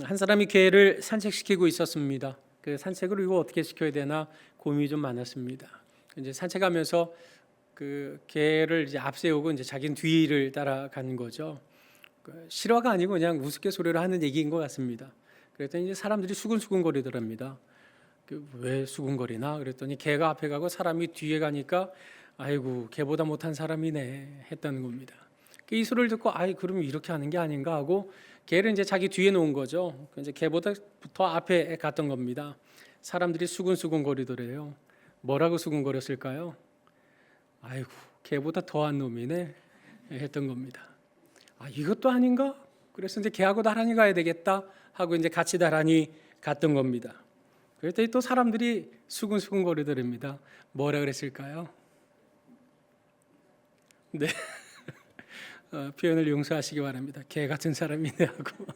한 사람이 개를 산책시키고 있었습니다. 그 산책을 이거 어떻게 시켜야 되나 고민이 좀 많았습니다. 이제 산책하면서 그 개를 이제 앞세우고 이제 자기는 뒤를 따라가는 거죠. 실화가 아니고 그냥 우스갯소리로 하는 얘기인 것 같습니다. 그랬더니 이제 사람들이 수근수근거리더랍니다. 왜 수근거리나? 그랬더니 개가 앞에 가고 사람이 뒤에 가니까 아이고 개보다 못한 사람이네 했다는 겁니다. 이 소리를 듣고 그럼 이렇게 하는 게 아닌가 하고 개를 이제 자기 뒤에 놓은 거죠. 이제 개보다 더 앞에 갔던 겁니다. 사람들이 수근수근거리더래요. 뭐라고 수근거렸을까요? 아이고 개보다 더한 놈이네 했던 겁니다. 이것도 아닌가? 그래서 이제 개하고 나란히 가야 되겠다 하고 이제 같이 나란히 갔던 겁니다. 그랬더니 또 사람들이 수근수근거리더랍니다. 뭐라 그랬을까요? 네. 표현을 용서하시기 바랍니다. 개 같은 사람이네 하고.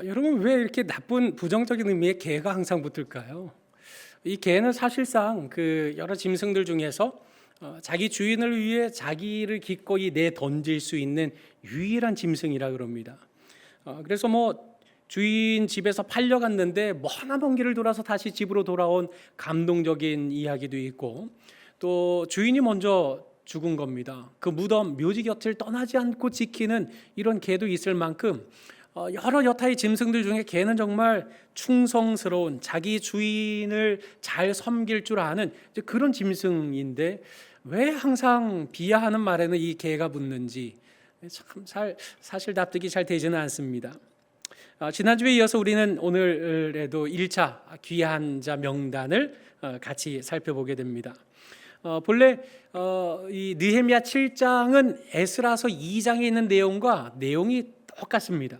여러분 왜 이렇게 나쁜 부정적인 의미의 개가 항상 붙을까요? 이 개는 사실상 그 여러 짐승들 중에서 자기 주인을 위해 자기를 기꺼이 내 던질 수 있는 유일한 짐승이라 그럽니다. 그래서 주인 집에서 팔려갔는데 먼 길을 돌아서 다시 집으로 돌아온 감동적인 이야기도 있고, 또 주인이 먼저 죽은 겁니다. 그 무덤 묘지 곁을 떠나지 않고 지키는 이런 개도 있을 만큼 여러 여타의 짐승들 중에 개는 정말 충성스러운 자기 주인을 잘 섬길 줄 아는 그런 짐승인데 왜 항상 비하하는 말에는 이 개가 붙는지 참 사실 납득이 잘 되지는 않습니다. 지난주에 이어서 우리는 오늘에도 1차 귀한 자 명단을 같이 살펴보게 됩니다. 본래 이 느헤미야 7장은 에스라서 2장에 있는 내용과 내용이 똑같습니다.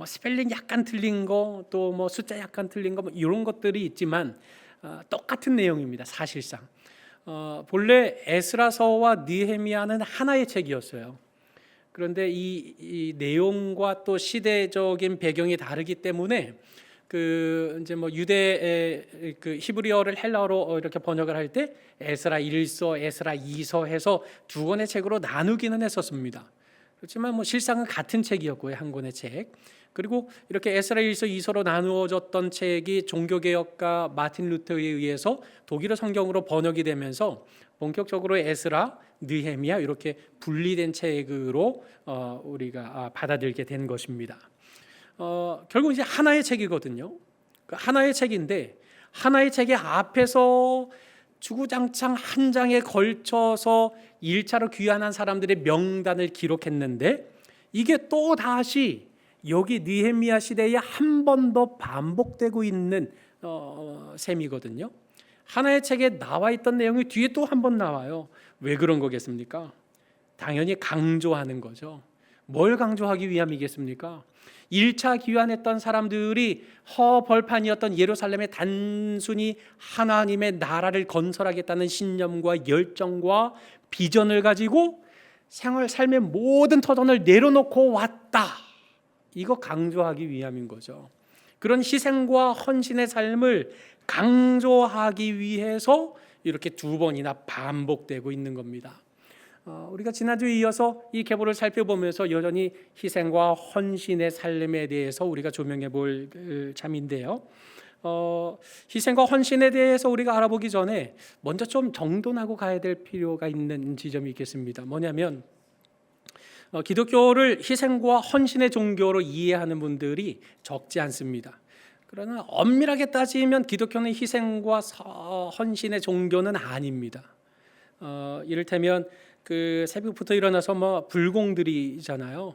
스펠링 약간 틀린 거, 또 숫자 약간 틀린 거 이런 것들이 있지만 똑같은 내용입니다. 사실상 본래 에스라서와 느헤미야는 하나의 책이었어요. 그런데 이 내용과 또 시대적인 배경이 다르기 때문에 이제 유대의 그 히브리어를 헬라어로 이렇게 번역을 할 때 에스라 1서, 에스라 2서 해서 두 권의 책으로 나누기는 했었습니다. 그렇지만 실상은 같은 책이었고요, 한 권의 책. 그리고 이렇게 에스라 1서, 2서로 나누어졌던 책이 종교개혁가 마틴 루터에 의해서 독일어 성경으로 번역이 되면서 본격적으로 에스라, 느헤미야 이렇게 분리된 책으로 우리가 받아들이게 된 것입니다. 결국 이제 하나의 책이거든요. 하나의 책인데 하나의 책의 앞에서 주구장창 한 장에 걸쳐서 1차로 귀환한 사람들의 명단을 기록했는데 이게 또 다시 여기 느헤미야 시대에 한 번 더 반복되고 있는 셈이거든요. 하나의 책에 나와 있던 내용이 뒤에 또 한 번 나와요. 왜 그런 거겠습니까? 당연히 강조하는 거죠. 뭘 강조하기 위함이겠습니까? 1차 귀환했던 사람들이 허벌판이었던 예루살렘에 단순히 하나님의 나라를 건설하겠다는 신념과 열정과 비전을 가지고 삶의 모든 터전을 내려놓고 왔다. 이거 강조하기 위함인 거죠. 그런 희생과 헌신의 삶을 강조하기 위해서 이렇게 두 번이나 반복되고 있는 겁니다. 우리가 지난주에 이어서 이 계보를 살펴보면서 여전히 희생과 헌신의 삶에 대해서 우리가 조명해 볼 참인데요. 희생과 헌신에 대해서 우리가 알아보기 전에 먼저 좀 정돈하고 가야 될 필요가 있는 지점이 있겠습니다. 뭐냐면 기독교를 희생과 헌신의 종교로 이해하는 분들이 적지 않습니다. 그러나 엄밀하게 따지면 기독교는 희생과 헌신의 종교는 아닙니다. 이를테면 그 새벽부터 일어나서 불공들이잖아요.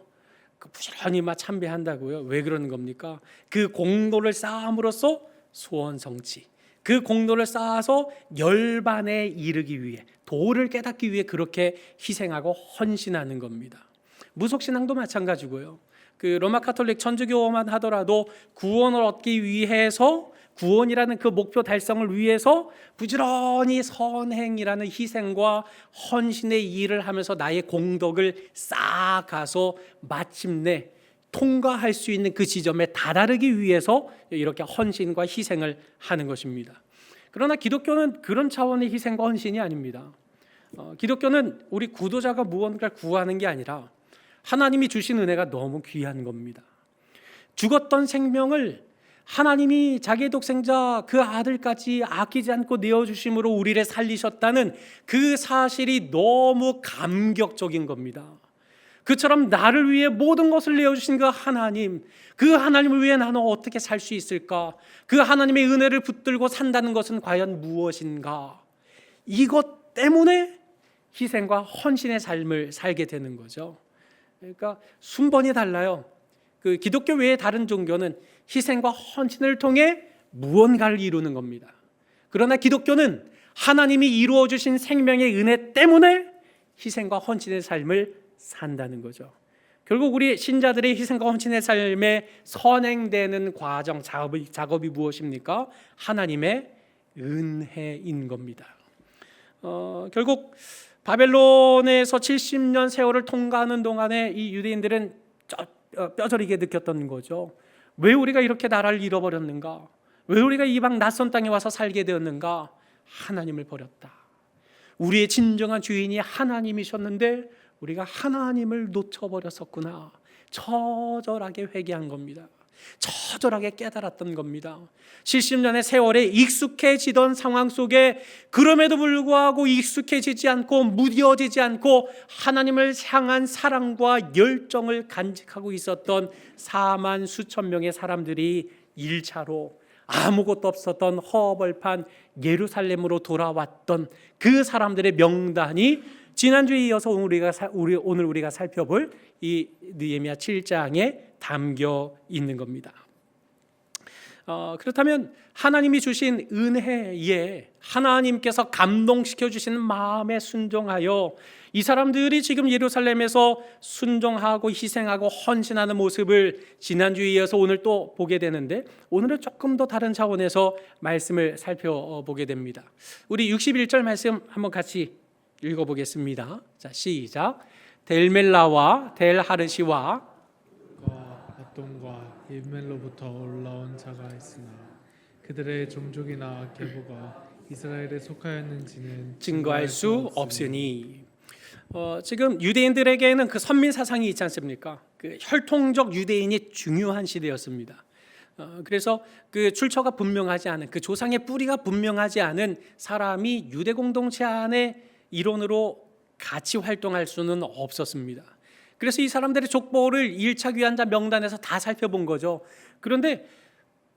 부지런히 참배한다고요. 왜 그러는 겁니까? 그 공로를 쌓음으로써 소원 성취, 그 공로를 쌓아서 열반에 이르기 위해, 도를 깨닫기 위해 그렇게 희생하고 헌신하는 겁니다. 무속신앙도 마찬가지고요. 그 로마 카톨릭 천주교만 하더라도 구원을 얻기 위해서, 구원이라는 그 목표 달성을 위해서 부지런히 선행이라는 희생과 헌신의 일을 하면서 나의 공덕을 쌓아가서 마침내 통과할 수 있는 그 지점에 다다르기 위해서 이렇게 헌신과 희생을 하는 것입니다. 그러나 기독교는 그런 차원의 희생과 헌신이 아닙니다. 기독교는 우리 구도자가 무언가를 구하는 게 아니라 하나님이 주신 은혜가 너무 귀한 겁니다. 죽었던 생명을 하나님이 자기의 독생자 그 아들까지 아끼지 않고 내어주심으로 우리를 살리셨다는 그 사실이 너무 감격적인 겁니다. 그처럼 나를 위해 모든 것을 내어주신 그 하나님을 위해 나는 어떻게 살 수 있을까? 그 하나님의 은혜를 붙들고 산다는 것은 과연 무엇인가? 이것 때문에 희생과 헌신의 삶을 살게 되는 거죠. 그러니까 순번이 달라요. 그 기독교 외의 다른 종교는 희생과 헌신을 통해 무언가를 이루는 겁니다. 그러나 기독교는 하나님이 이루어 주신 생명의 은혜 때문에 희생과 헌신의 삶을 산다는 거죠. 결국 우리 신자들의 희생과 헌신의 삶에 선행되는 과정, 작업이 무엇입니까? 하나님의 은혜인 겁니다. 결국 바벨론에서 70년 세월을 통과하는 동안에 이 유대인들은 뼈저리게 느꼈던 거죠. 왜 우리가 이렇게 나라를 잃어버렸는가? 왜 우리가 이방 낯선 땅에 와서 살게 되었는가? 하나님을 버렸다. 우리의 진정한 주인이 하나님이셨는데 우리가 하나님을 놓쳐버렸었구나. 처절하게 회개한 겁니다. 처절하게 깨달았던 겁니다. 70년의 세월에 익숙해지던 상황 속에 그럼에도 불구하고 익숙해지지 않고 무뎌지지 않고 하나님을 향한 사랑과 열정을 간직하고 있었던 4만 수천 명의 사람들이 1차로 아무것도 없었던 허벌판 예루살렘으로 돌아왔던 그 사람들의 명단이 지난주에 이어서 오늘 우리가 살펴볼 이 느헤미야 7장에 담겨 있는 겁니다. 그렇다면 하나님이 주신 은혜에 하나님께서 감동시켜 주시는 마음에 순종하여 이 사람들이 지금 예루살렘에서 순종하고 희생하고 헌신하는 모습을 지난주에 이어서 오늘 또 보게 되는데, 오늘은 조금 더 다른 차원에서 말씀을 살펴보게 됩니다. 우리 61절 말씀 한번 같이 읽어보겠습니다. 자, 시작. 델멜라와 델하르시와 앗돈과 이멜로부터 올라온 자가 있으나 그들의 종족이나 계보가 이스라엘에 속하였는지는 증거할 수 없으니. 지금 유대인들에게는 그 선민 사상이 있지 않습니까? 그 혈통적 유대인이 중요한 시대였습니다. 그래서 그 출처가 분명하지 않은, 그 조상의 뿌리가 분명하지 않은 사람이 유대 공동체 안에 일원으로 같이 활동할 수는 없었습니다. 그래서 이 사람들의 족보를 1차 귀환자 명단에서 다 살펴본 거죠. 그런데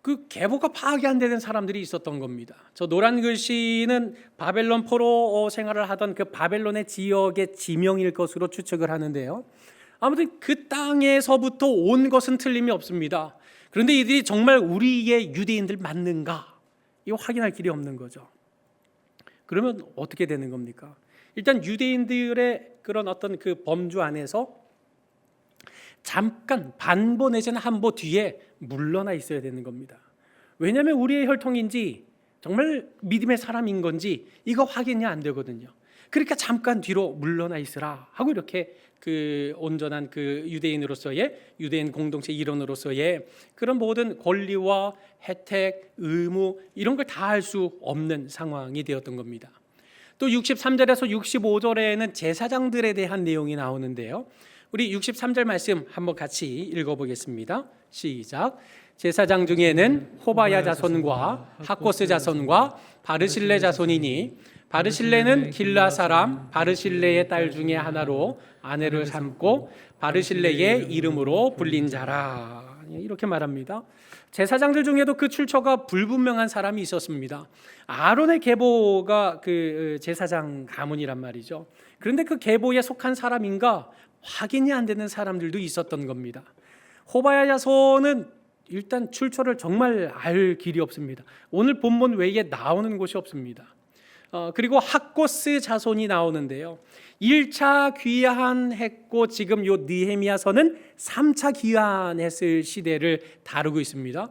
그 계보가 파악이 안 되는 사람들이 있었던 겁니다. 저 노란 글씨는 바벨론 포로 생활을 하던 그 바벨론의 지역의 지명일 것으로 추측을 하는데요. 아무튼 그 땅에서부터 온 것은 틀림이 없습니다. 그런데 이들이 정말 우리의 유대인들 맞는가? 이거 확인할 길이 없는 거죠. 그러면 어떻게 되는 겁니까? 일단 유대인들의 그런 어떤 그 범주 안에서 잠깐 반보 내지는 한보 뒤에 물러나 있어야 되는 겁니다. 왜냐하면 우리의 혈통인지 정말 믿음의 사람인 건지 이거 확인이 안 되거든요. 그러니까 잠깐 뒤로 물러나 있으라 하고 이렇게 그 온전한 그 유대인으로서의, 유대인 공동체 일원으로서의 그런 모든 권리와 혜택, 의무 이런 걸 다 할 수 없는 상황이 되었던 겁니다. 또 63절에서 65절에는 제사장들에 대한 내용이 나오는데요. 우리 63절 말씀 한번 같이 읽어보겠습니다. 시작. 제사장 중에는 호바야 자손과 하코스 자손과 바르실레 자손이니 바르실레는 길라 사람 바르실레의 딸 중에 하나로 아내를 삼고 바르실레의 이름으로 불린 자라. 이렇게 말합니다. 제사장들 중에도 그 출처가 불분명한 사람이 있었습니다. 아론의 계보가 그 제사장 가문이란 말이죠. 그런데 그 계보에 속한 사람인가 확인이 안 되는 사람들도 있었던 겁니다. 호바야 자손은 일단 출처를 정말 알 길이 없습니다. 오늘 본문 외에 나오는 곳이 없습니다. 그리고 학고스 자손이 나오는데요. 1차 귀환했고 지금 요 느헤미야서는 3차 귀환했을 시대를 다루고 있습니다.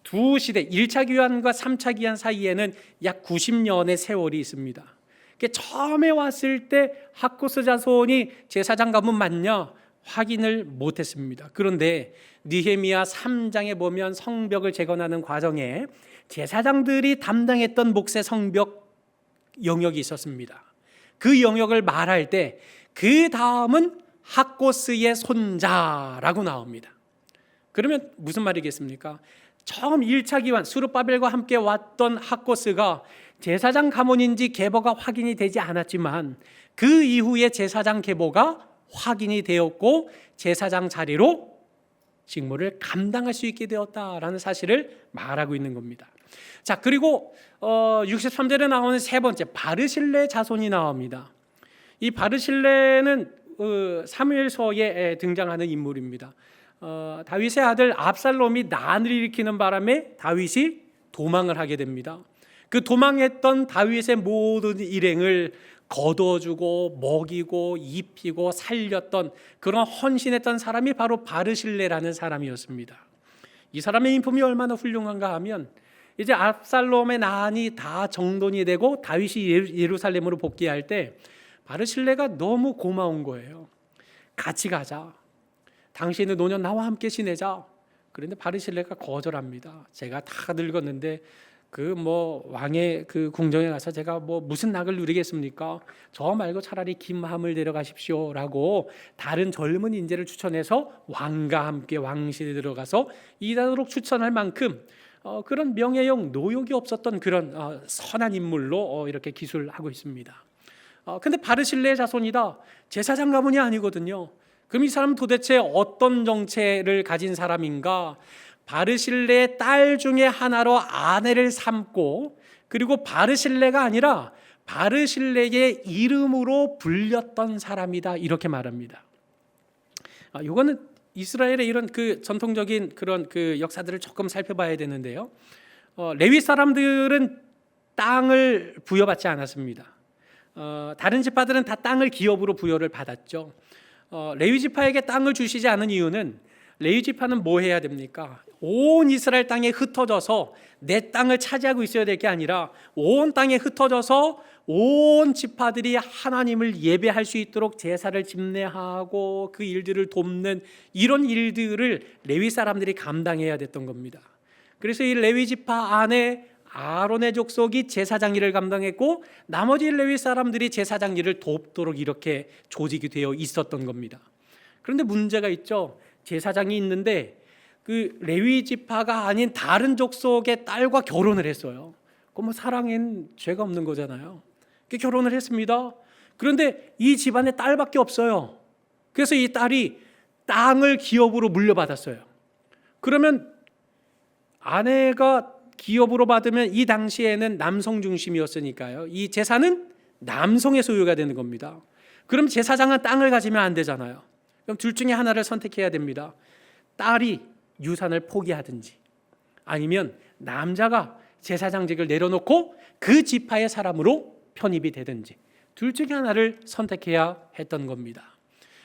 두 시대, 1차 귀환과 3차 귀환 사이에는 약 90년의 세월이 있습니다. 처음에 왔을 때 학고스 자손이 제사장 가문 맞냐? 확인을 못했습니다. 그런데 느헤미야 3장에 보면 성벽을 재건하는 과정에 제사장들이 담당했던 몫의 성벽 영역이 있었습니다. 그 영역을 말할 때 그 다음은 학고스의 손자라고 나옵니다. 그러면 무슨 말이겠습니까? 처음 1차 기환 수르바벨과 함께 왔던 학고스가 제사장 가문인지 계보가 확인이 되지 않았지만 그 이후에 제사장 계보가 확인이 되었고 제사장 자리로 직무를 감당할 수 있게 되었다라는 사실을 말하고 있는 겁니다. 자, 그리고 63절에 나오는 세 번째 바르실레 자손이 나옵니다. 이 바르실레는 사무엘서에 등장하는 인물입니다. 다윗의 아들 압살롬이 난을 일으키는 바람에 다윗이 도망을 하게 됩니다. 그 도망했던 다윗의 모든 일행을 거둬주고 먹이고 입히고 살렸던 그런 헌신했던 사람이 바로 바르실레라는 사람이었습니다. 이 사람의 인품이 얼마나 훌륭한가 하면 이제 압살롬의 난이 다 정돈이 되고 다윗이 예루살렘으로 복귀할 때 바르실레가 너무 고마운 거예요. 같이 가자. 당신의 노년 나와 함께 지내자. 그런데 바르실레가 거절합니다. 제가 다 늙었는데 왕의 그 궁정에 가서 제가 무슨 낙을 누리겠습니까? 저 말고 차라리 김함을 데려가십시오라고 다른 젊은 인재를 추천해서 왕과 함께 왕실에 들어가서 이다도록 추천할 만큼 그런 명예욕, 노욕이 없었던 그런 선한 인물로 이렇게 기술하고 있습니다. 근데 바르실레의 자손이다. 제사장 가문이 아니거든요. 그럼 이 사람은 도대체 어떤 정체를 가진 사람인가? 바르실레의 딸 중에 하나로 아내를 삼고 그리고 바르실레가 아니라 바르실레의 이름으로 불렸던 사람이다 이렇게 말합니다. 이거는 이스라엘의 이런 그 전통적인 그런 그 역사들을 조금 살펴봐야 되는데요. 레위 사람들은 땅을 부여받지 않았습니다. 다른 지파들은 다 땅을 기업으로 부여를 받았죠. 레위 지파에게 땅을 주시지 않은 이유는 레위 지파는 뭐 해야 됩니까? 온 이스라엘 땅에 흩어져서 내 땅을 차지하고 있어야 될 게 아니라 온 땅에 흩어져서 온 지파들이 하나님을 예배할 수 있도록 제사를 집례하고 그 일들을 돕는 이런 일들을 레위 사람들이 감당해야 됐던 겁니다. 그래서 이 레위 지파 안에 아론의 족속이 제사장 일을 감당했고 나머지 레위 사람들이 제사장 일을 돕도록 이렇게 조직이 되어 있었던 겁니다. 그런데 문제가 있죠. 제사장이 있는데 그 레위 지파가 아닌 다른 족속의 딸과 결혼을 했어요. 그럼 사랑엔 죄가 없는 거잖아요. 결혼을 했습니다. 그런데 이 집안에 딸밖에 없어요. 그래서 이 딸이 땅을 기업으로 물려받았어요. 그러면 아내가 기업으로 받으면 이 당시에는 남성 중심이었으니까요. 이 재산은 남성의 소유가 되는 겁니다. 그럼 제사장은 땅을 가지면 안 되잖아요. 그럼 둘 중에 하나를 선택해야 됩니다. 딸이 유산을 포기하든지 아니면 남자가 제사장직을 내려놓고 그 지파의 사람으로 편입이 되든지 둘 중에 하나를 선택해야 했던 겁니다.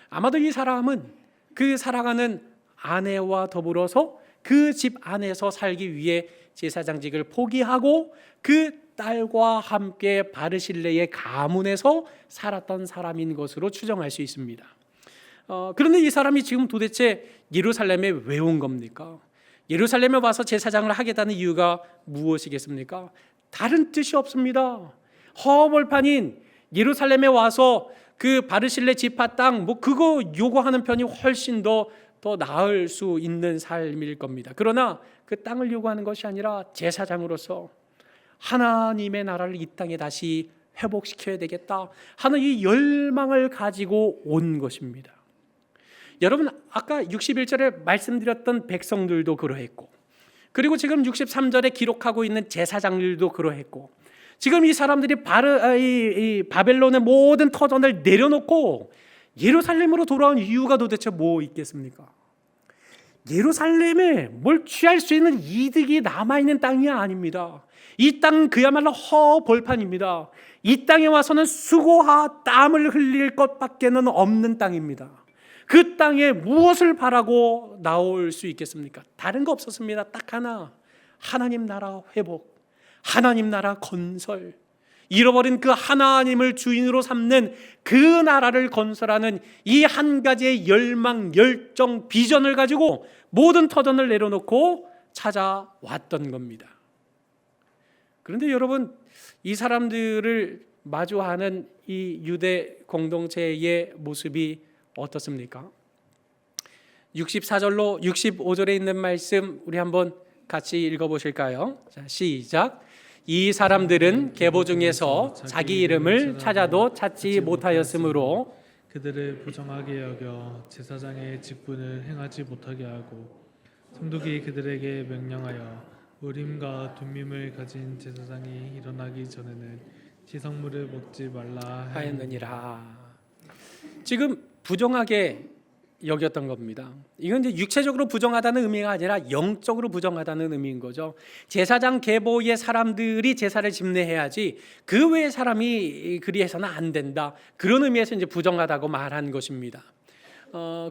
아마도 이 사람은 그 살아가는 아내와 더불어서 그 집 안에서 살기 위해 제사장직을 포기하고 그 딸과 함께 바르실레의 가문에서 살았던 사람인 것으로 추정할 수 있습니다. 그런데 이 사람이 지금 도대체 예루살렘에 왜 온 겁니까? 예루살렘에 와서 제사장을 하겠다는 이유가 무엇이겠습니까? 다른 뜻이 없습니다. 허벌판인 예루살렘에 와서 그 바르실레 지파 땅 그거 요구하는 편이 훨씬 더 나을 수 있는 삶일 겁니다. 그러나 그 땅을 요구하는 것이 아니라 제사장으로서 하나님의 나라를 이 땅에 다시 회복시켜야 되겠다 하는 이 열망을 가지고 온 것입니다. 여러분 아까 61절에 말씀드렸던 백성들도 그러했고 그리고 지금 63절에 기록하고 있는 제사장들도 그러했고 지금 이 사람들이 바벨론의 모든 터전을 내려놓고 예루살렘으로 돌아온 이유가 도대체 뭐 있겠습니까? 예루살렘에 뭘 취할 수 있는 이득이 남아있는 땅이 아닙니다. 이 땅은 그야말로 허벌판입니다. 이 땅에 와서는 수고와 땀을 흘릴 것밖에는 없는 땅입니다. 그 땅에 무엇을 바라고 나올 수 있겠습니까? 다른 거 없었습니다. 딱 하나, 하나님 나라 회복, 하나님 나라 건설, 잃어버린 그 하나님을 주인으로 삼는 그 나라를 건설하는 이 한 가지의 열망, 열정, 비전을 가지고 모든 터전을 내려놓고 찾아왔던 겁니다. 그런데 여러분 이 사람들을 마주하는 이 유대 공동체의 모습이 어떻습니까? 64절로 65절에 있는 말씀 우리 한번 같이 읽어보실까요? 자, 시작. 이 사람들은 계보 중에서 자기 이름을 찾아도 찾지 못하였으므로 그들을 부정하게 여겨 제사장의 직분을 행하지 못하게 하고 성독이 그들에게 명령하여 우림과 둠밈을 가진 제사장이 일어나기 전에는 지성물을 먹지 말라 하였느니라. 지금 부정하게 여겼던 겁니다. 이건 이제 육체적으로 부정하다는 의미가 아니라 영적으로 부정하다는 의미인 거죠. 제사장 계보의 사람들이 제사를 집례해야지 그 외의 사람이 그리해서는 안 된다. 그런 의미에서 이제 부정하다고 말한 것입니다.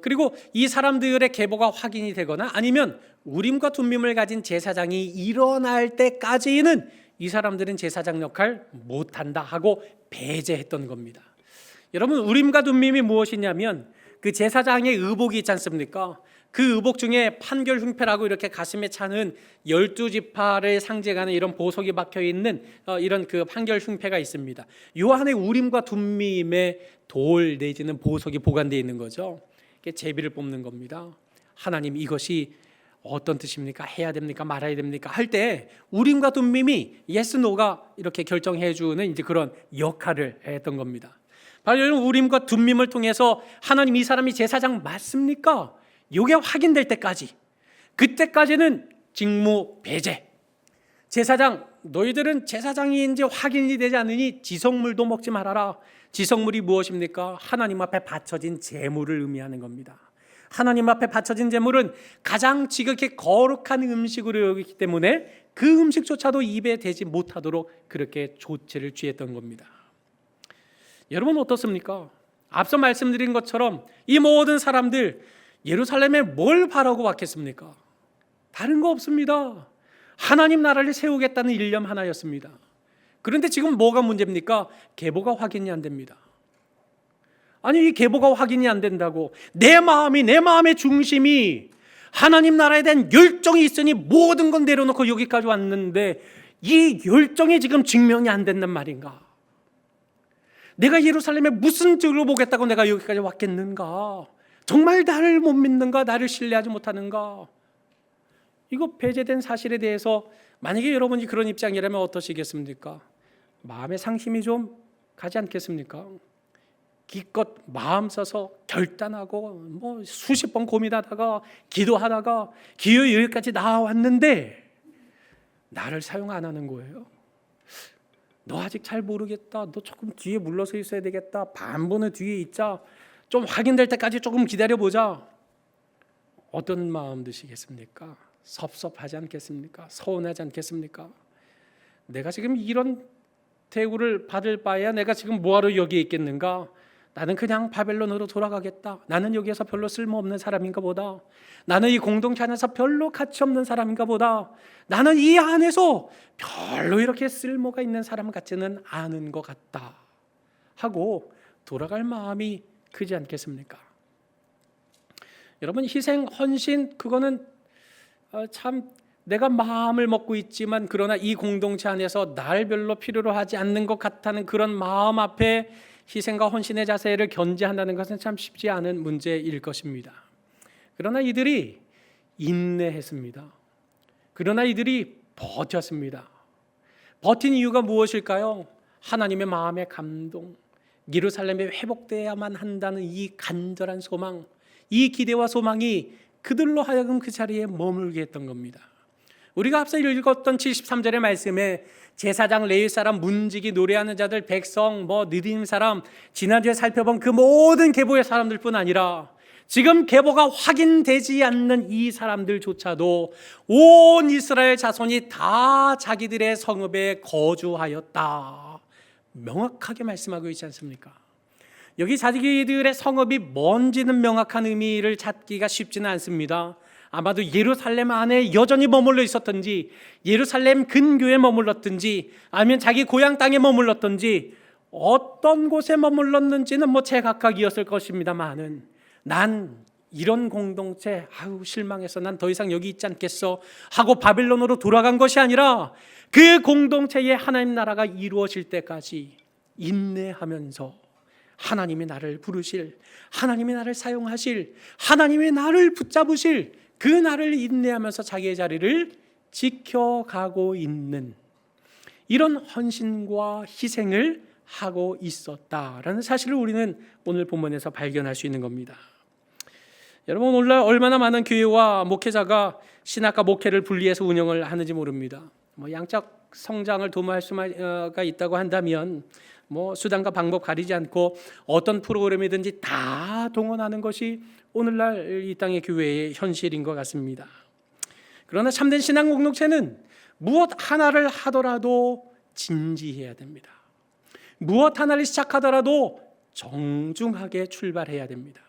그리고 이 사람들의 계보가 확인이 되거나 아니면 우림과 둠밈을 가진 제사장이 일어날 때까지는 이 사람들은 제사장 역할 못한다 하고 배제했던 겁니다. 여러분, 우림과 둠밈이 무엇이냐면 그 제사장의 의복이 있지 않습니까? 그 의복 중에 판결 흉패라고 이렇게 가슴에 차는 12지파를 상징하는 이런 보석이 박혀 있는 이런 그 판결 흉패가 있습니다. 요 안에 우림과 둠밈의 돌 내지는 보석이 보관되어 있는 거죠. 이게 제비를 뽑는 겁니다. 하나님, 이것이 어떤 뜻입니까? 해야 됩니까? 말아야 됩니까? 할 때 우림과 둠밈이 예스 노가 이렇게 결정해 주는 이제 그런 역할을 했던 겁니다. 바로 우림과 둠밈을 통해서 하나님, 이 사람이 제사장 맞습니까? 이게 확인될 때까지, 그때까지는 직무 배제. 제사장, 너희들은 제사장인지 확인이 되지 않으니 지성물도 먹지 말아라. 지성물이 무엇입니까? 하나님 앞에 바쳐진 제물을 의미하는 겁니다. 하나님 앞에 바쳐진 제물은 가장 지극히 거룩한 음식으로 여기기 때문에 그 음식조차도 입에 대지 못하도록 그렇게 조치를 취했던 겁니다. 여러분 어떻습니까? 앞서 말씀드린 것처럼 이 모든 사람들 예루살렘에 뭘 바라고 왔겠습니까? 다른 거 없습니다. 하나님 나라를 세우겠다는 일념 하나였습니다. 그런데 지금 뭐가 문제입니까? 계보가 확인이 안 됩니다. 아니, 이 계보가 확인이 안 된다고 내 마음의 중심이 하나님 나라에 대한 열정이 있으니 모든 건 내려놓고 여기까지 왔는데 이 열정이 지금 증명이 안 된단 말인가? 내가 예루살렘에 무슨 죄를 보겠다고 내가 여기까지 왔겠는가? 정말 나를 못 믿는가? 나를 신뢰하지 못하는가? 이거 배제된 사실에 대해서 만약에 여러분이 그런 입장이라면 어떠시겠습니까? 마음의 상심이 좀 가지 않겠습니까? 기껏 마음 써서 결단하고 뭐 수십 번 고민하다가 기도하다가 기회 여기까지 나왔는데 나를 사용 안 하는 거예요. 너 아직 잘 모르겠다. 너 조금 뒤에 물러서 있어야 되겠다. 반번은 뒤에 있자. 좀 확인될 때까지 조금 기다려보자. 어떤 마음 드시겠습니까? 섭섭하지 않겠습니까? 서운하지 않겠습니까? 내가 지금 이런 대우를 받을 바에야 내가 지금 뭐하러 여기에 있겠는가? 나는 그냥 바벨론으로 돌아가겠다. 나는 여기에서 별로 쓸모없는 사람인가 보다. 나는 이 공동체 안에서 별로 가치 없는 사람인가 보다. 나는 이 안에서 별로 이렇게 쓸모가 있는 사람 같지는 않은 것 같다 하고 돌아갈 마음이 크지 않겠습니까? 여러분, 희생, 헌신, 그거는 참 내가 마음을 먹고 있지만 그러나 이 공동체 안에서 날 별로 필요로 하지 않는 것 같다는 그런 마음 앞에 희생과 헌신의 자세를 견지한다는 것은 참 쉽지 않은 문제일 것입니다. 그러나 이들이 인내했습니다. 그러나 이들이 버텼습니다. 버틴 이유가 무엇일까요? 하나님의 마음의 감동, 예루살렘에 회복되어야만 한다는 이 간절한 소망, 이 기대와 소망이 그들로 하여금 그 자리에 머물게 했던 겁니다. 우리가 앞서 읽었던 73절의 말씀에 제사장, 레위 사람, 문지기, 노래하는 자들, 백성, 느딘 사람, 지난주에 살펴본 그 모든 계보의 사람들뿐 아니라 지금 계보가 확인되지 않는 이 사람들조차도 온 이스라엘 자손이 다 자기들의 성읍에 거주하였다. 명확하게 말씀하고 있지 않습니까? 여기 자기들의 성읍이 뭔지는 명확한 의미를 찾기가 쉽지는 않습니다. 아마도 예루살렘 안에 여전히 머물러 있었던지, 예루살렘 근교에 머물렀던지, 아니면 자기 고향 땅에 머물렀던지, 어떤 곳에 머물렀는지는 제각각이었을 것입니다만은 난 이런 공동체 실망해서 난 더 이상 여기 있지 않겠어 하고 바벨론으로 돌아간 것이 아니라 그 공동체의 하나님 나라가 이루어질 때까지 인내하면서 하나님이 나를 부르실, 하나님이 나를 사용하실, 하나님이 나를 붙잡으실 그 날을 인내하면서 자기의 자리를 지켜가고 있는 이런 헌신과 희생을 하고 있었다라는 사실을 우리는 오늘 본문에서 발견할 수 있는 겁니다. 여러분, 오늘날 얼마나 많은 교회와 목회자가 신학과 목회를 분리해서 운영을 하는지 모릅니다. 양적 성장을 도모할 수가 있다고 한다면 수단과 방법 가리지 않고 어떤 프로그램이든지 다 동원하는 것이 오늘날 이 땅의 교회의 현실인 것 같습니다. 그러나 참된 신앙 공동체는 무엇 하나를 하더라도 진지해야 됩니다. 무엇 하나를 시작하더라도 정중하게 출발해야 됩니다.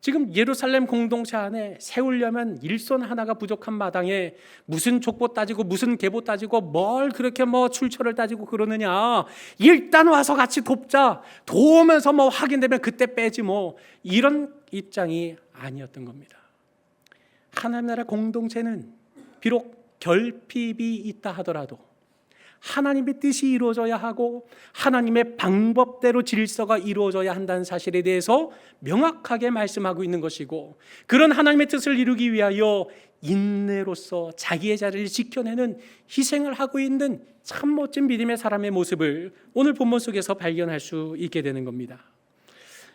지금 예루살렘 공동체 안에 세우려면 일손 하나가 부족한 마당에 무슨 족보 따지고 무슨 계보 따지고 뭘 그렇게 출처를 따지고 그러느냐. 일단 와서 같이 돕자. 도우면서 확인되면 그때 빼지 이런 입장이 아니었던 겁니다. 하나님 나라 공동체는 비록 결핍이 있다 하더라도 하나님의 뜻이 이루어져야 하고 하나님의 방법대로 질서가 이루어져야 한다는 사실에 대해서 명확하게 말씀하고 있는 것이고, 그런 하나님의 뜻을 이루기 위하여 인내로서 자기의 자리를 지켜내는 희생을 하고 있는 참 멋진 믿음의 사람의 모습을 오늘 본문 속에서 발견할 수 있게 되는 겁니다.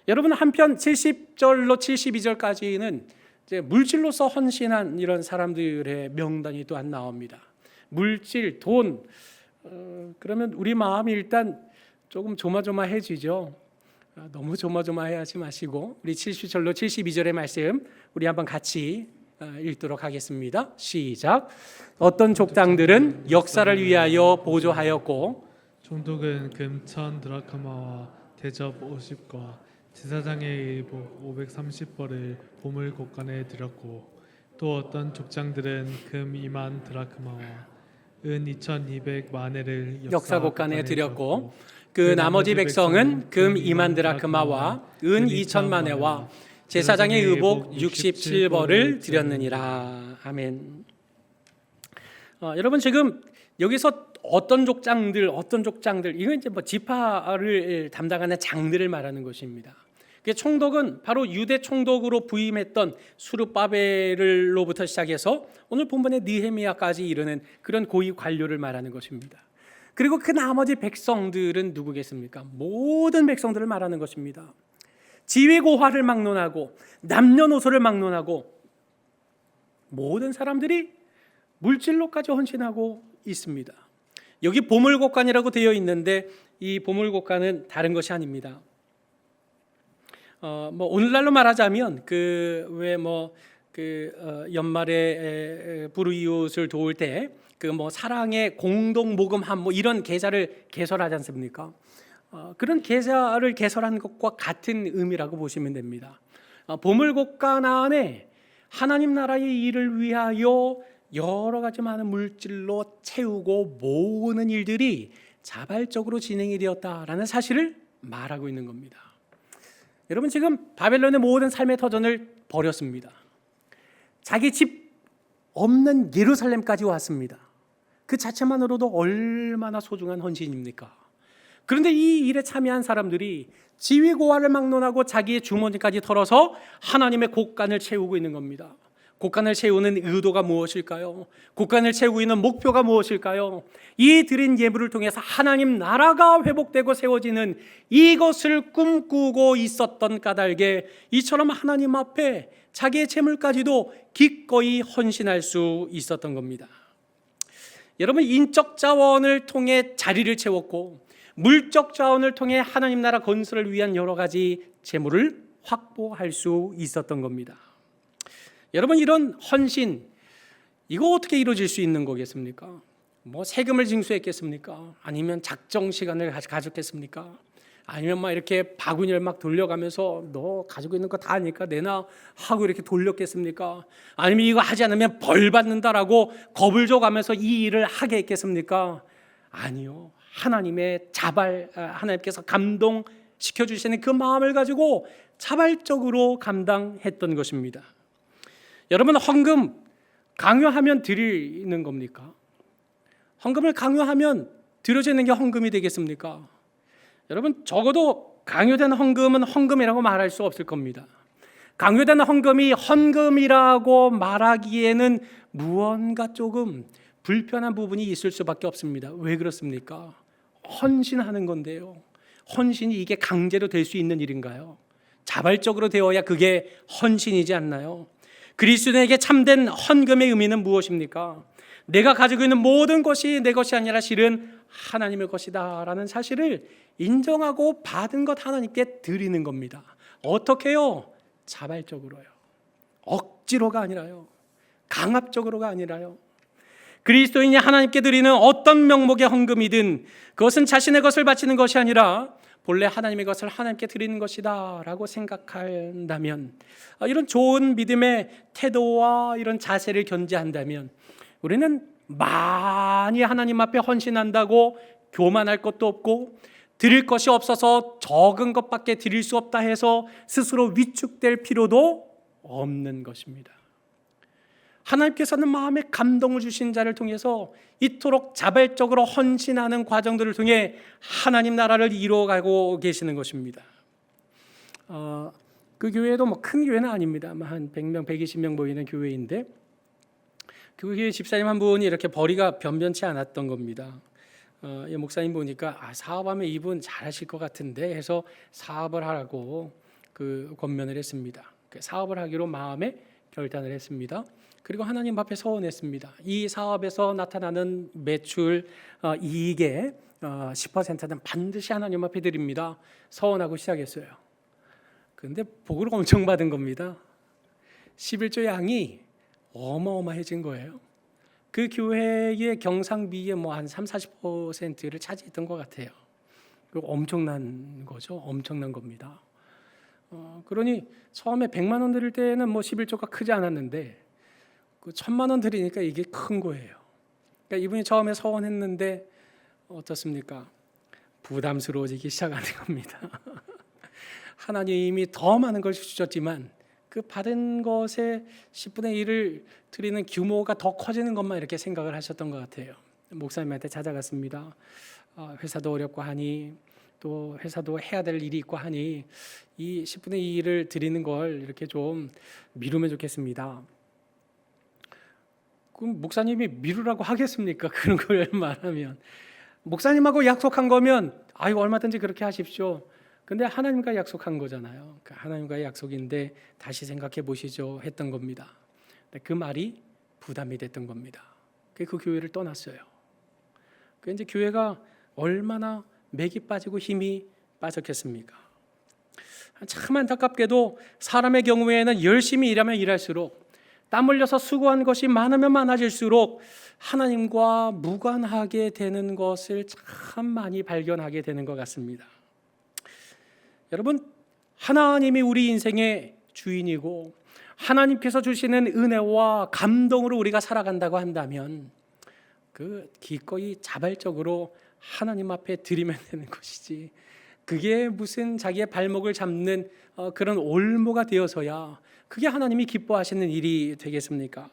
여러분, 한편 70절로 72절까지는 이제 물질로서 헌신한 이런 사람들의 명단이 또 안 나옵니다. 물질, 돈, 그러면 우리 마음이 일단 조금 조마조마해지죠. 너무 조마조마해하지 마시고 우리 70절로 72절의 말씀 우리 한번 같이 읽도록 하겠습니다. 시작. 어떤 족장들은 역사를 위하여 보조하였고 총독은 금 1000드라크마와 대접 50과 제사장의 의복 530벌을 보물 곳간에 드렸고, 또 어떤 족장들은 금 2만 드라크마와 은 2200마네를 역사 곳간에 드렸고, 그 나머지 백성은 금 2만 드라크마와 은 2000마네와 제사장의 의복 67벌을 드렸느니라. 아멘. 여러분, 지금 여기서 어떤 족장들 이건 이제 지파를 담당하는 장들을 말하는 것입니다. 그 총독은 바로 유대 총독으로 부임했던 수르바벨로부터 시작해서 오늘 본문의 느헤미야까지 이르는 그런 고위 관료를 말하는 것입니다. 그리고 그 나머지 백성들은 누구겠습니까? 모든 백성들을 말하는 것입니다. 지위고하를 막론하고 남녀노소를 막론하고 모든 사람들이 물질로까지 헌신하고 있습니다. 여기 보물곡간이라고 되어 있는데 이 보물곡간은 다른 것이 아닙니다. 오늘날로 말하자면 연말에 불우이웃을 도울 때 사랑의 공동 모금함 이런 계좌를 개설하지 않습니까? 그런 계좌를 개설한 것과 같은 의미라고 보시면 됩니다. 보물곡간 안에 하나님 나라의 일을 위하여 여러 가지 많은 물질로 채우고 모으는 일들이 자발적으로 진행이 되었다라는 사실을 말하고 있는 겁니다. 여러분, 지금 바벨론의 모든 삶의 터전을 버렸습니다. 자기 집 없는 예루살렘까지 왔습니다. 그 자체만으로도 얼마나 소중한 헌신입니까? 그런데 이 일에 참여한 사람들이 지위고하를 막론하고 자기의 주머니까지 털어서 하나님의 곳간을 채우고 있는 겁니다. 곳간을 채우는 의도가 무엇일까요? 곳간을 채우고 있는 목표가 무엇일까요? 이 드린 예물을 통해서 하나님 나라가 회복되고 세워지는 이것을 꿈꾸고 있었던 까닭에 이처럼 하나님 앞에 자기의 재물까지도 기꺼이 헌신할 수 있었던 겁니다. 여러분, 인적 자원을 통해 자리를 채웠고 물적 자원을 통해 하나님 나라 건설을 위한 여러 가지 재물을 확보할 수 있었던 겁니다. 여러분, 이런 헌신 이거 어떻게 이루어질 수 있는 거겠습니까? 세금을 징수했겠습니까? 아니면 작정 시간을 가졌겠습니까? 아니면 이렇게 바구니를 돌려가면서 너 가지고 있는 거 다 아니까 내놔 하고 이렇게 돌렸겠습니까? 아니면 이거 하지 않으면 벌 받는다라고 겁을 줘가면서 이 일을 하게 했겠습니까? 아니요. 하나님의 하나님께서 감동시켜 주시는 그 마음을 가지고 자발적으로 감당했던 것입니다. 여러분, 헌금 강요하면 드리는 겁니까? 헌금을 강요하면 드려지는 게 헌금이 되겠습니까? 여러분, 적어도 강요된 헌금은 헌금이라고 말할 수 없을 겁니다. 강요된 헌금이 헌금이라고 말하기에는 무언가 조금 불편한 부분이 있을 수밖에 없습니다. 왜 그렇습니까? 헌신하는 건데요. 헌신이 이게 강제로 될 수 있는 일인가요? 자발적으로 되어야 그게 헌신이지 않나요? 그리스도인에게 참된 헌금의 의미는 무엇입니까? 내가 가지고 있는 모든 것이 내 것이 아니라 실은 하나님의 것이다 라는 사실을 인정하고 받은 것 하나님께 드리는 겁니다. 어떻게요? 자발적으로요. 억지로가 아니라요. 강압적으로가 아니라요. 그리스도인이 하나님께 드리는 어떤 명목의 헌금이든 그것은 자신의 것을 바치는 것이 아니라 본래 하나님의 것을 하나님께 드리는 것이다 라고 생각한다면, 이런 좋은 믿음의 태도와 이런 자세를 견지한다면 우리는 많이 하나님 앞에 헌신한다고 교만할 것도 없고, 드릴 것이 없어서 적은 것밖에 드릴 수 없다 해서 스스로 위축될 필요도 없는 것입니다. 하나님께서는 마음에 감동을 주신 자를 통해서 이토록 자발적으로 헌신하는 과정들을 통해 하나님 나라를 이루어가고 계시는 것입니다. 그 교회도 뭐 큰 교회는 아닙니다. 한 100명, 120명 모이는 교회인데 그 교회 집사님 한 분이 이렇게 벌이가 변변치 않았던 겁니다. 이 목사님 보니까 사업하면 이분 잘하실 것 같은데 해서 사업을 하라고 그 권면을 했습니다. 사업을 하기로 마음에 결단을 했습니다. 그리고 하나님 앞에 서원했습니다. 이 사업에서 나타나는 매출 이익의 10%는 반드시 하나님 앞에 드립니다. 서원하고 시작했어요. 그런데 복을 엄청 받은 겁니다. 11조 양이 어마어마해진 거예요. 그 교회의 경상비의 한 30-40%를 차지했던 것 같아요. 엄청난 거죠. 엄청난 겁니다. 그러니 처음에 100만 원 드릴 때는 11조가 크지 않았는데 그 1000만 원 드리니까 이게 큰 거예요. 그러니까 이분이 처음에 서원했는데 어떻습니까? 부담스러워지기 시작하는 겁니다. 하나님이 더 많은 걸 주셨지만 그 받은 것의 10분의 1을 드리는 규모가 더 커지는 것만 이렇게 생각을 하셨던 것 같아요. 목사님한테 찾아갔습니다. 회사도 어렵고 하니 또 회사도 해야 될 일이 있고 하니 이 10분의 1을 드리는 걸 이렇게 좀 미루면 좋겠습니다. 그럼 목사님이 미루라고 하겠습니까? 그런 걸 말하면 목사님하고 약속한 거면 얼마든지 그렇게 하십시오. 근데 하나님과 약속한 거잖아요. 하나님과의 약속인데 다시 생각해 보시죠 했던 겁니다. 그 말이 부담이 됐던 겁니다. 그 교회를 떠났어요. 이제 교회가 얼마나 맥이 빠지고 힘이 빠졌겠습니까? 참 안타깝게도 사람의 경우에는 열심히 일하면 일할수록 땀 흘려서 수고한 것이 많으면 많아질수록 하나님과 무관하게 되는 것을 참 많이 발견하게 되는 것 같습니다. 여러분, 하나님이 우리 인생의 주인이고 하나님께서 주시는 은혜와 감동으로 우리가 살아간다고 한다면 기꺼이 자발적으로 하나님 앞에 드리면 되는 것이지, 그게 무슨 자기의 발목을 잡는 그런 올무가 되어서야 그게 하나님이 기뻐하시는 일이 되겠습니까?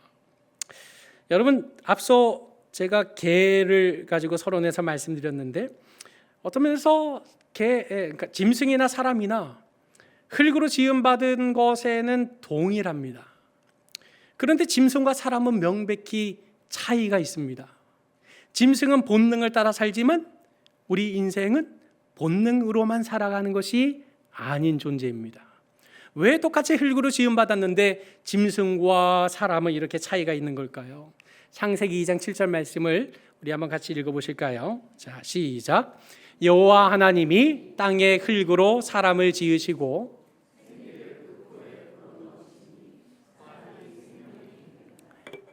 여러분, 앞서 제가 개를 가지고 서론에서 말씀드렸는데 어떤 면에서 그러니까 짐승이나 사람이나 흙으로 지음받은 것에는 동일합니다. 그런데 짐승과 사람은 명백히 차이가 있습니다. 짐승은 본능을 따라 살지만 우리 인생은 본능으로만 살아가는 것이 아닌 존재입니다. 왜 똑같이 흙으로 지음받았는데 짐승과 사람은 이렇게 차이가 있는 걸까요? 창세기 2장 7절 말씀을 우리 한번 같이 읽어보실까요? 자, 시작. 여호와 하나님이 땅의 흙으로 사람을 지으시고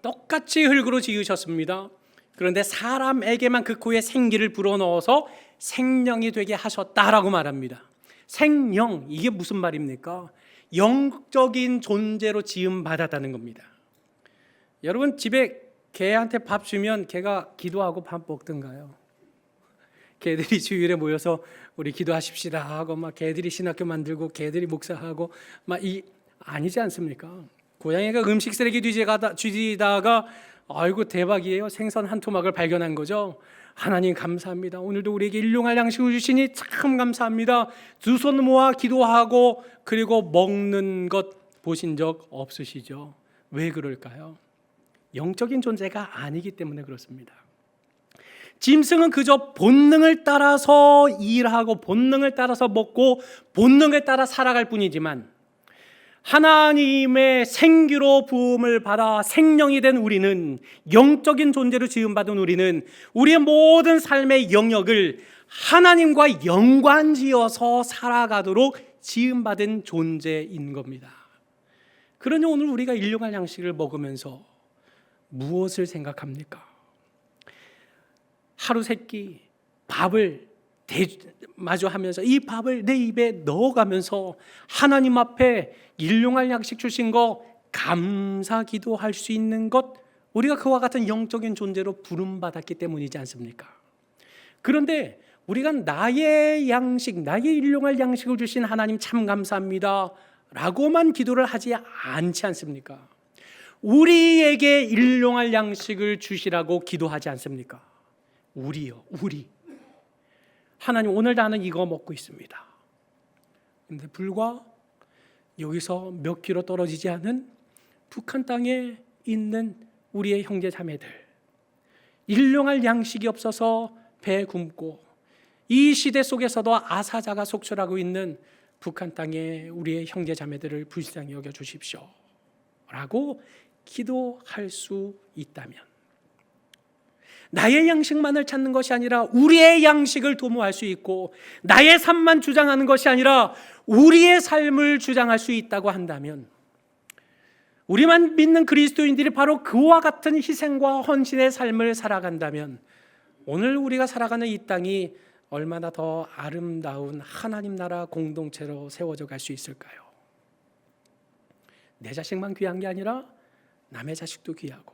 똑같이 흙으로 지으셨습니다. 그런데 사람에게만 그 코에 생기를 불어넣어서 생명이 되게 하셨다라고 말합니다. 생명, 이게 무슨 말입니까? 영적인 존재로 지음받았다는 겁니다. 여러분, 집에 개한테 밥 주면 개가 기도하고 밥 먹던가요? 개들이 주일에 모여서 우리 기도하십시다 하고 개들이 신학교 만들고 개들이 목사하고 아니지 않습니까? 고양이가 음식 쓰레기 뒤지다가 아이고 대박이에요, 생선 한 토막을 발견한 거죠. 하나님 감사합니다. 오늘도 우리에게 일용할 양식을 주시니 참 감사합니다. 두 손 모아 기도하고 그리고 먹는 것 보신 적 없으시죠? 왜 그럴까요? 영적인 존재가 아니기 때문에 그렇습니다. 짐승은 그저 본능을 따라서 일하고 본능을 따라서 먹고 본능에 따라 살아갈 뿐이지만 하나님의 생기로 부음을 받아 생명이 된 우리는, 영적인 존재로 지음받은 우리는 우리의 모든 삶의 영역을 하나님과 연관지어서 살아가도록 지음받은 존재인 겁니다. 그러니 오늘 우리가 일용할 양식을 먹으면서 무엇을 생각합니까? 하루 세끼 밥을 마주하면서 이 밥을 내 입에 넣어가면서 하나님 앞에 일용할 양식 주신 거 감사 기도할 수 있는 것, 우리가 그와 같은 영적인 존재로 부름받았기 때문이지 않습니까? 그런데 우리가 나의 양식, 나의 일용할 양식을 주신 하나님 참 감사합니다 라고만 기도를 하지 않지 않습니까? 우리에게 일용할 양식을 주시라고 기도하지 않습니까? 우리요, 우리. 하나님 오늘 나는 이거 먹고 있습니다. 근데 불과 여기서 몇 킬로 떨어지지 않은 북한 땅에 있는 우리의 형제 자매들, 일용할 양식이 없어서 배 굶고 이 시대 속에서도 아사자가 속출하고 있는 북한 땅에 우리의 형제 자매들을 불쌍히 여겨 주십시오 라고 기도할 수 있다면, 나의 양식만을 찾는 것이 아니라 우리의 양식을 도모할 수 있고 나의 삶만 주장하는 것이 아니라 우리의 삶을 주장할 수 있다고 한다면, 우리만 믿는 그리스도인들이 바로 그와 같은 희생과 헌신의 삶을 살아간다면 오늘 우리가 살아가는 이 땅이 얼마나 더 아름다운 하나님 나라 공동체로 세워져 갈 수 있을까요? 내 자식만 귀한 게 아니라 남의 자식도 귀하고,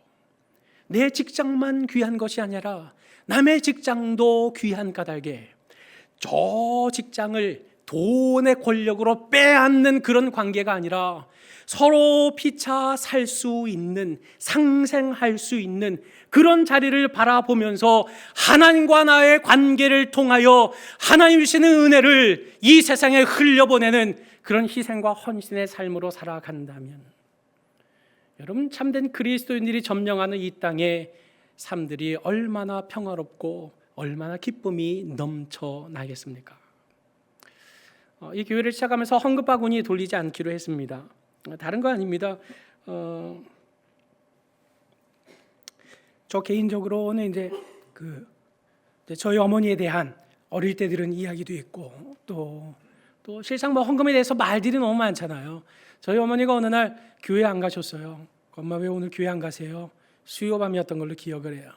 내 직장만 귀한 것이 아니라 남의 직장도 귀한 까닭에 저 직장을 돈의 권력으로 빼앗는 그런 관계가 아니라 서로 피차 살 수 있는, 상생할 수 있는 그런 자리를 바라보면서 하나님과 나의 관계를 통하여 하나님 주시는 은혜를 이 세상에 흘려보내는 그런 희생과 헌신의 삶으로 살아간다면, 여러분 참된 그리스도인들이 점령하는 이 땅의 삶들이 얼마나 평화롭고 얼마나 기쁨이 넘쳐나겠습니까? 이 교회를 시작하면서 헌금 바구니 돌리지 않기로 했습니다. 다른 거 아닙니다. 저 개인적으로는 이제 저희 어머니에 대한 어릴 때 들은 이야기도 있고 또 실상 뭐 헌금에 대해서 말들이 너무 많잖아요. 저희 어머니가 어느 날 교회 안 가셨어요. 엄마 왜 오늘 교회 안 가세요? 수요밤이었던 걸로 기억을 해요.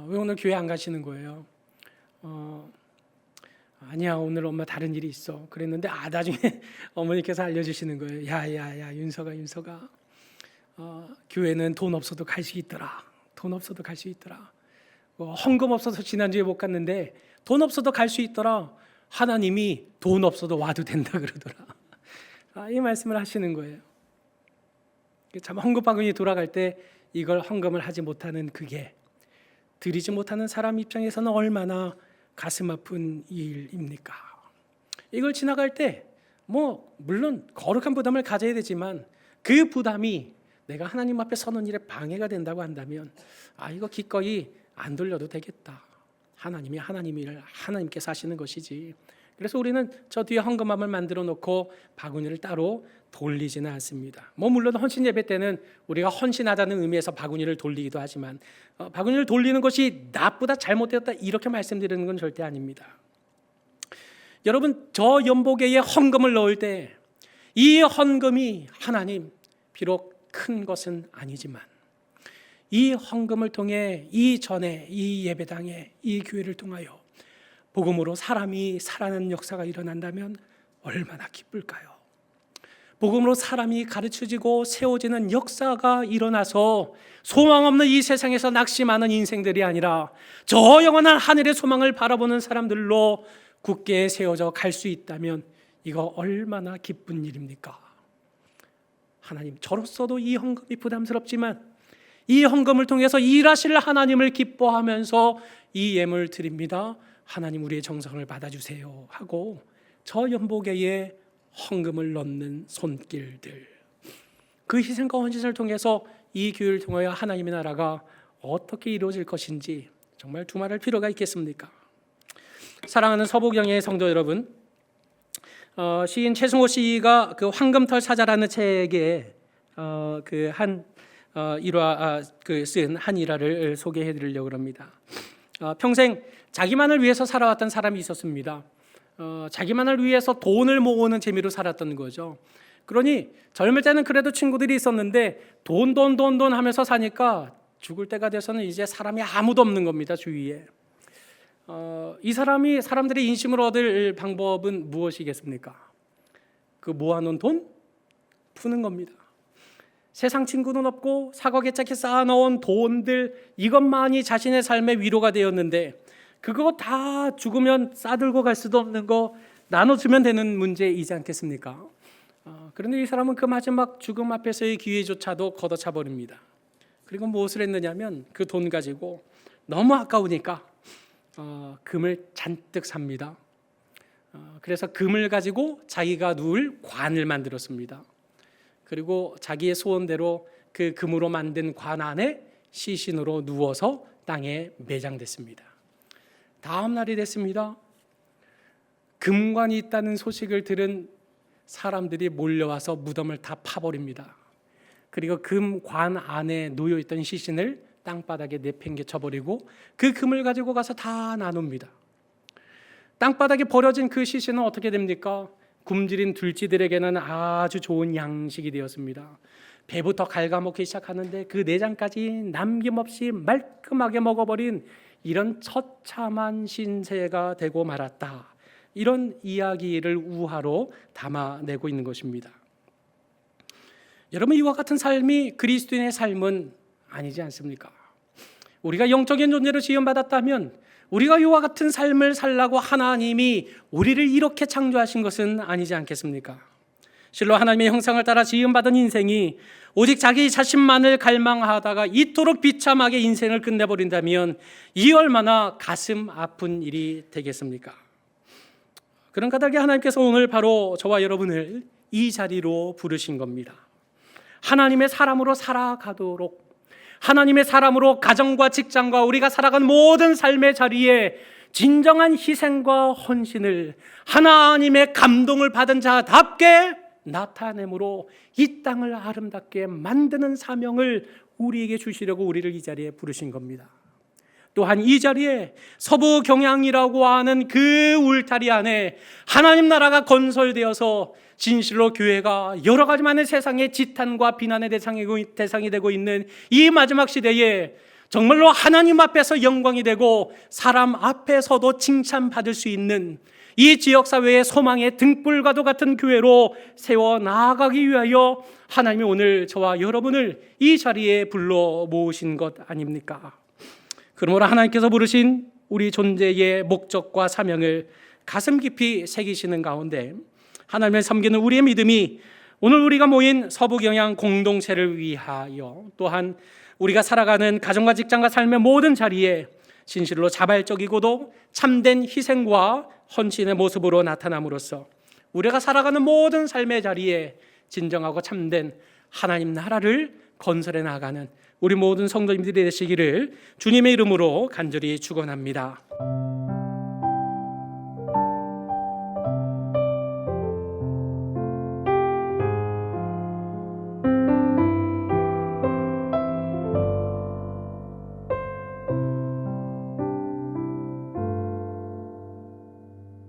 왜 오늘 교회 안 가시는 거예요? 아니야 오늘 엄마 다른 일이 있어. 그랬는데 나중에 어머니께서 알려주시는 거예요. 야야야 윤서가 교회는 돈 없어도 갈 수 있더라. 돈 없어도 갈 수 있더라. 헌금 없어서 지난주에 못 갔는데 돈 없어도 갈 수 있더라. 하나님이 돈 없어도 와도 된다 그러더라. 이 말씀을 하시는 거예요. 참 헌금 바구니 돌아갈 때 이걸 헌금을 하지 못하는, 그게 드리지 못하는 사람 입장에서는 얼마나 가슴 아픈 일입니까? 이걸 지나갈 때 물론 거룩한 부담을 가져야 되지만 그 부담이 내가 하나님 앞에 서는 일에 방해가 된다고 한다면 이거 기꺼이 안 돌려도 되겠다. 하나님이 하나님 일을 하나님께서 하시는 것이지. 그래서 우리는 저 뒤에 헌금함을 만들어 놓고 바구니를 따로 돌리지는 않습니다. 물론 헌신 예배 때는 우리가 헌신하자는 의미에서 바구니를 돌리기도 하지만 바구니를 돌리는 것이 나쁘다, 잘못되었다 이렇게 말씀드리는 건 절대 아닙니다. 여러분 저 연복에 헌금을 넣을 때 이 헌금이 하나님 비록 큰 것은 아니지만 이 헌금을 통해 이전에 이 예배당에 이 교회를 통하여 복음으로 사람이 살아나는 역사가 일어난다면 얼마나 기쁠까요? 복음으로 사람이 가르쳐지고 세워지는 역사가 일어나서 소망 없는 이 세상에서 낙심하는 인생들이 아니라 저 영원한 하늘의 소망을 바라보는 사람들로 굳게 세워져 갈 수 있다면 이거 얼마나 기쁜 일입니까? 하나님 저로서도 이 헌금이 부담스럽지만 이 헌금을 통해서 일하실 하나님을 기뻐하면서 이 예물 드립니다. 하나님 우리의 정성을 받아주세요 하고 저 연보계에 헌금을 넣는 손길들, 그 희생과 헌신을 통해서 이 교회를 통하여 하나님의 나라가 어떻게 이루어질 것인지 정말 두말할 필요가 있겠습니까? 사랑하는 서부경의 성도 여러분, 시인 최승호 씨가 그 황금털 사자라는 책에 쓴 한 일화를 소개해 드리려고 합니다. 평생 자기만을 위해서 살아왔던 사람이 있었습니다. 자기만을 위해서 돈을 모으는 재미로 살았던 거죠. 그러니 젊을 때는 그래도 친구들이 있었는데 돈 하면서 사니까 죽을 때가 돼서는 이제 사람이 아무도 없는 겁니다, 주위에. 이 사람이 사람들의 인심을 얻을 방법은 무엇이겠습니까? 그 모아놓은 돈 푸는 겁니다. 세상 친구는 없고 사과개짝에 쌓아놓은 돈들, 이것만이 자신의 삶의 위로가 되었는데 그거 다 죽으면 싸들고 갈 수도 없는 거 나눠주면 되는 문제이지 않겠습니까? 그런데 이 사람은 그 마지막 죽음 앞에서의 기회조차도 걷어차 버립니다. 그리고 무엇을 했느냐면 그 돈 가지고 너무 아까우니까 금을 잔뜩 삽니다. 그래서 금을 가지고 자기가 누울 관을 만들었습니다. 그리고 자기의 소원대로 그 금으로 만든 관 안에 시신으로 누워서 땅에 매장됐습니다. 다음 날이 됐습니다. 금관이 있다는 소식을 들은 사람들이 몰려와서 무덤을 다 파버립니다. 그리고 금관 안에 놓여있던 시신을 땅바닥에 내팽개쳐 버리고 그 금을 가지고 가서 다 나눕니다. 땅바닥에 버려진 그 시신은 어떻게 됩니까? 굶주린 둘지들에게는 아주 좋은 양식이 되었습니다. 배부터 갉아먹기 시작하는데 그 내장까지 남김없이 말끔하게 먹어버린 이런 처참한 신세가 되고 말았다. 이런 이야기를 우화로 담아내고 있는 것입니다. 여러분, 이와 같은 삶이 그리스도인의 삶은 아니지 않습니까? 우리가 영적인 존재로 지음받았다면 우리가 이와 같은 삶을 살라고 하나님이 우리를 이렇게 창조하신 것은 아니지 않겠습니까? 실로 하나님의 형상을 따라 지음받은 인생이 오직 자기 자신만을 갈망하다가 이토록 비참하게 인생을 끝내버린다면 이 얼마나 가슴 아픈 일이 되겠습니까? 그런 까닭에 하나님께서 오늘 바로 저와 여러분을 이 자리로 부르신 겁니다. 하나님의 사람으로 살아가도록, 하나님의 사람으로 가정과 직장과 우리가 살아가는 모든 삶의 자리에 진정한 희생과 헌신을 하나님의 감동을 받은 자답게 나타내므로 이 땅을 아름답게 만드는 사명을 우리에게 주시려고 우리를 이 자리에 부르신 겁니다. 또한 이 자리에 서부 경향이라고 하는 그 울타리 안에 하나님 나라가 건설되어서 진실로 교회가 여러 가지만의 세상의 지탄과 비난의 대상이 되고 있는 이 마지막 시대에 정말로 하나님 앞에서 영광이 되고 사람 앞에서도 칭찬받을 수 있는 이 지역사회의 소망의 등불과도 같은 교회로 세워 나아가기 위하여 하나님이 오늘 저와 여러분을 이 자리에 불러 모으신 것 아닙니까? 그러므로 하나님께서 부르신 우리 존재의 목적과 사명을 가슴 깊이 새기시는 가운데 하나님을 섬기는 우리의 믿음이 오늘 우리가 모인 서부경향 공동체를 위하여 또한 우리가 살아가는 가정과 직장과 삶의 모든 자리에 진실로 자발적이고도 참된 희생과 헌신의 모습으로 나타남으로써 우리가 살아가는 모든 삶의 자리에 진정하고 참된 하나님 나라를 건설해 나가는 우리 모든 성도님들이 되시기를 주님의 이름으로 간절히 축원합니다.